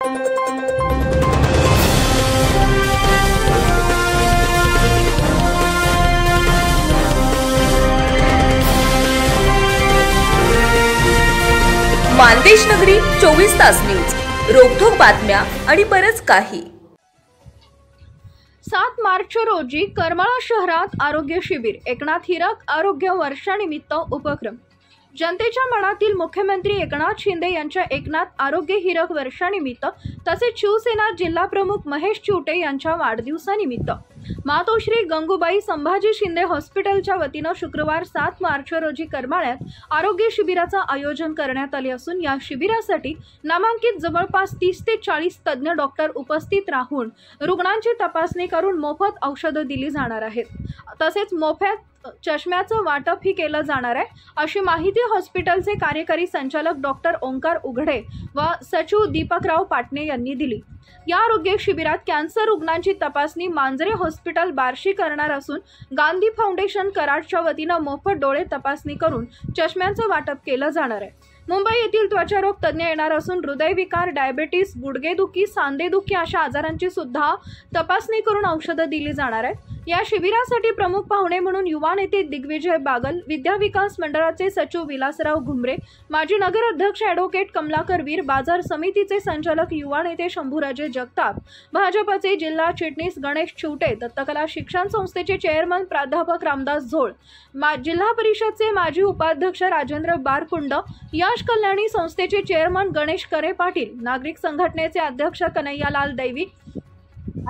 मानदेश नगरी 24 तास न्यूज, रोखोक बातम्या आणि बरच काही। 7 मार्च रोजी करमाळा शहरात आरोग्य शिबिर, एकनाथ हिरक आरोग्य वर्षानिमित्त उपक्रम। जनतेच्या मनातील मुख्यमंत्री एकनाथ शिंदे यांच्या एकनाथ आरोग्य हिरक वर्षानिमित्त तसेच शिवसेना जिल्हा प्रमुख महेश चिवटे यांच्या वाढदिवसानिमित्त मातोश्री गंगूबाई संभाजी शिंदे हॉस्पिटलच्या वतीने शुक्रवार 7 मार्च रोजी करमाळ्यात आरोग्य शिबिराचे आयोजन करण्यात आले असून या शिबिरासाठी नामांकित जवळपास 30 ते 40 तज्ञ डॉक्टर उपस्थित राहून रुग्णांची तपासणी करून मोफत औषधे दिली जाणार आहेत। तसेच मोफत चष्म्याचं वाटप ही केलं जाणार आहे अशी माहिती हॉस्पिटलचे कार्यकारी संचालक डॉक्टर ओंकार उघडे व सचिव दीपकराव पाटणे यांनी दिली। या आरोग्य शिबिरात कॅन्सर रुग्णांची तपासणी मांजरे हॉस्पिटल बार्शी करणार असून गांधी फाउंडेशन कराडच्या वतीने मोफत डोळे तपासणी करून चष्म्यांचं वाटप केलं जाणार आहे। मुंबई येथील त्वचारोग तज्ञ येणार असून हृदयविकार, डायबिटीस, गुडघेदुखी, सांधेदुखी अशा आजारांची सुद्धा तपासणी करून औषधे दिली जाणार आहेत। या शिबिरासाठी प्रमुख पाहुणे म्हणून युवा नेते दिग्विजय बागल, विद्या विकास मंडळाचे सचिव विलासराव घुमरे, माजी नगर अध्यक्ष ॲडव्होकेट कमलाकर वीर, बाजार समितीचे संचालक युवा नेते शंभूराजे जगताप, भाजपचे जिल्हा चिटणीस गणेश चिवटे, दत्तकला शिक्षण संस्थेचे चेअरमन प्राध्यापक रामदास झोळ, जिल्हा परिषदचे माजी उपाध्यक्ष राजेंद्र बारकुंड, यश कल्याणी संस्थेचे चेअरमन गणेश करे पाटील, नागरिक संघटनेचे अध्यक्ष कन्हैयालाल दैवी,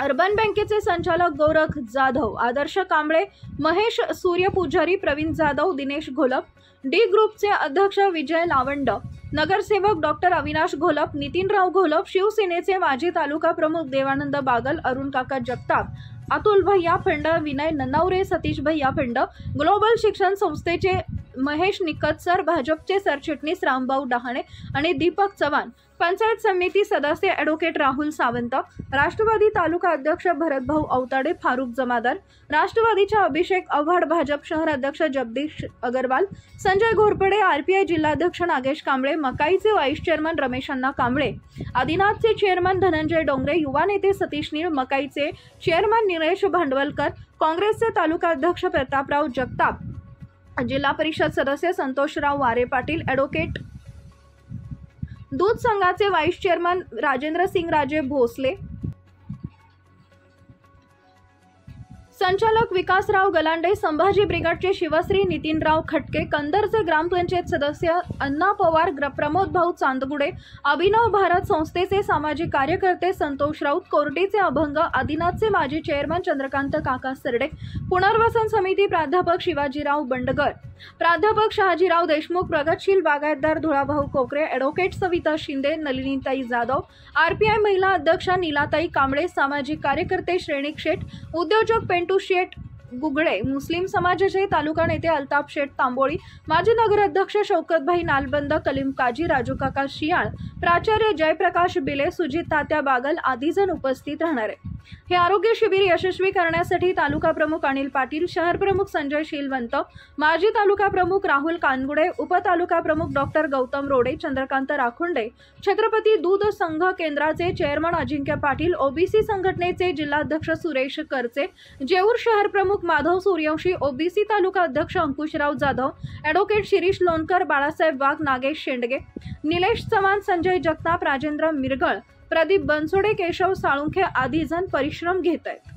अर्बन बँकेचे संचालक गोरख जाधव, आदर्श कांबळे, महेश सूर्यपुजारी, प्रवीण जाधव, दिनेश घोलप, डी ग्रुपचे अध्यक्ष विजय लावंड, नगरसेवक डॉक्टर अविनाश घोलप, नितीनराव घोलप, शिवसेनेचे माजी तालुका प्रमुख देवानंद बागल, अरुण काका जगताप, अतुल भैया फंड, विनय नन्नावरे, सतीश भैया फंड, ग्लोबल शिक्षण संस्थेचे महेश निकतसर, भाजपचे सरचिटणीस रामभाऊ डहाणे आणि दीपक चव्हाण, पंचायत समिती सदस्य ॲडव्होकेट राहुल सावंत, राष्ट्रवादी तालुका अध्यक्ष भरतभाऊ अवताडे, फारुख जमादार, राष्ट्रवादीच्या अभिषेक आव्हाड, भाजप शहर अध्यक्ष जगदीश अगरवाल, संजय घोरपडे, आरपीआय जिल्हाध्यक्ष नागेश कांबळे, मकाईचे व्हाईस चेअरमन रमेश अण्णा कांबळे, आदिनाथचे चेअरमन धनंजय डोंगरे, युवा नेते सतीश नीळ, मकाईचे चेअरमन निलेश भांडवलकर, काँग्रेसचे तालुका अध्यक्ष प्रतापराव जगताप, जिल्हा परिषद सदस्य संतोषराव वारे पाटील, ॲडव्होकेट दूध संघाचे व्हाईस चेअरमन राजेंद्र सिंग राजे भोसले, संचालक विकासराव गलांडे, संभाजी ब्रिगेडचे शिवश्री नितीनराव खटके, कंदरचे ग्रामपंचायत सदस्य अण्णा पवार, प्रमोद भाऊ चांदगुडे, अभिनव भारत संस्थेचे सामाजिक कार्यकर्ते संतोष राऊत, कोर्टीचे अभंग, आदिनाथचे माजी चेअरमन चंद्रकांत काका सरडे, पुनर्वसन समिती प्राध्यापक शिवाजीराव बंडगर, प्राध्यापक शहाजीराव देशमुख, प्रगतशील बागायतदार धुळाभाऊ कोकरे, ॲडव्होकेट सविता शिंदे, नलिनीताई जाधव, आरपीआय महिला अध्यक्ष नीलाताई कांबळे, सामाजिक कार्यकर्ते श्रेणिक शेठ, उद्योजक पेंटू शेठ गुगळे, मुस्लिम समाजाचे तालुका नेते अल्ताफ शेठ तांबोळी, माजी नगराध्यक्ष शौकतभाई नालबंद, कलीम काजी, राजू काका शियाळ, प्राचार्य जयप्रकाश बिले, सुजित तात्या बागल आदी जण उपस्थित राहणार आहे। हे आरोग्य शिबिर यशस्वी करण्यासाठी तालुका प्रमुख अनिल पाटील, शहर प्रमुख संजय शीलवंत, माजी तालुका प्रमुख राहुल कानगुडे, उपतालुका प्रमुख डॉक्टर गौतम रोडे, चंद्रकांत राखुंडे, छत्रपती दूध संघ केंद्राचे चेअरमन अजिंक्य पाटील, ओबीसी संघटनेचे जिल्हाध्यक्ष सुरेश करचे, जेऊर शहर प्रमुख माधव सूर्यवंशी, ओबीसी तालुका अध्यक्ष अंकुशराव जाधव, ॲडव्होकेट शिरीष लोणकर, बाळासाहेब वाघ, नागेश शेंडगे, निलेश चव्हाण, संजय जगताप, राजेंद्र मिरगळ, प्रदीप बनसोडे, केशव साळुंखे आदी जण परिश्रम घेत आहेत।